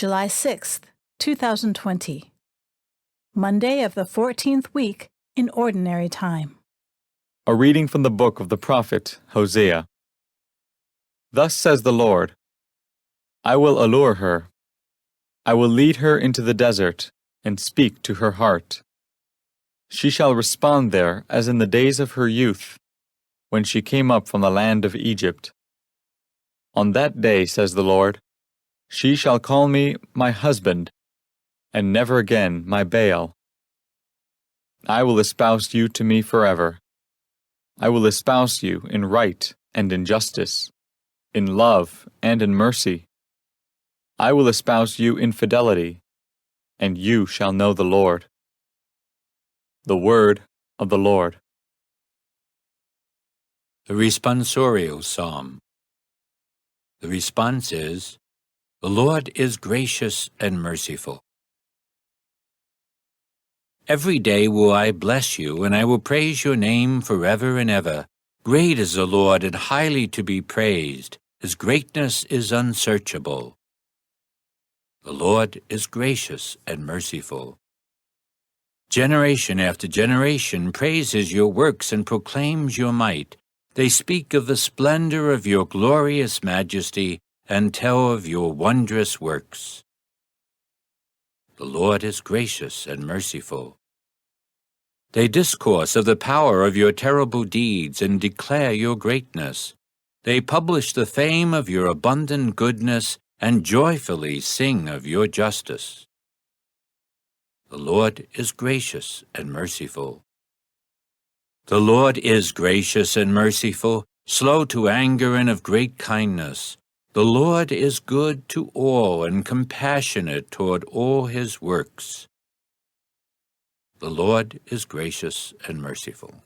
July 6th, 2020. Monday of the 14th week in Ordinary Time. A reading from the book of the prophet Hosea. Thus says the Lord, I will allure her. I will lead her into the desert and speak to her heart. She shall respond there as in the days of her youth, when she came up from the land of Egypt. On that day, says the Lord, she shall call me my husband, and never again my Baal. I will espouse you to me forever. I will espouse you in right and in justice, in love and in mercy. I will espouse you in fidelity, and you shall know the Lord. The word of the Lord. The responsorial psalm. The response is, The Lord is gracious and merciful. Every day will I bless you, and I will praise your name forever and ever. Great is the Lord and highly to be praised. His greatness is unsearchable. The Lord is gracious and merciful. Generation after generation praises your works and proclaims your might. They speak of the splendor of your glorious majesty and tell of your wondrous works. The Lord is gracious and merciful. They discourse of the power of your terrible deeds and declare your greatness. They publish the fame of your abundant goodness and joyfully sing of your justice. The Lord is gracious and merciful. The Lord is gracious and merciful, slow to anger and of great kindness. The Lord is good to all and compassionate toward all his works. The Lord is gracious and merciful.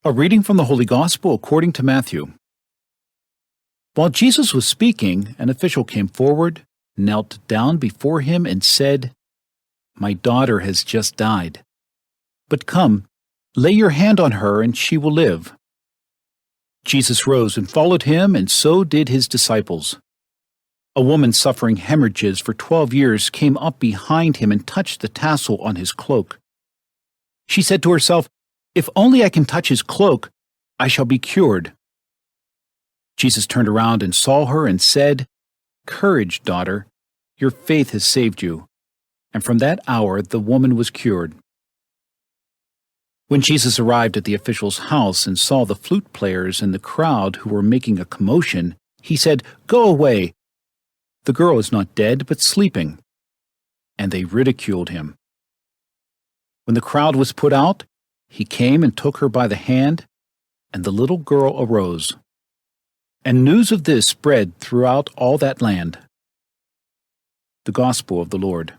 A reading from the Holy Gospel according to Matthew. While Jesus was speaking, an official came forward, knelt down before him, and said, My daughter has just died. But come, lay your hand on her, and she will live. Jesus rose and followed him, and so did his disciples. A woman suffering hemorrhages for 12 years came up behind him and touched the tassel on his cloak. She said to herself, If only I can touch his cloak, I shall be cured. Jesus turned around and saw her and said, Courage, daughter, your faith has saved you. And from that hour the woman was cured. When Jesus arrived at the official's house and saw the flute players and the crowd who were making a commotion, he said, Go away! The girl is not dead, but sleeping. And they ridiculed him. When the crowd was put out, he came and took her by the hand, and the little girl arose. And news of this spread throughout all that land. The Gospel of the Lord.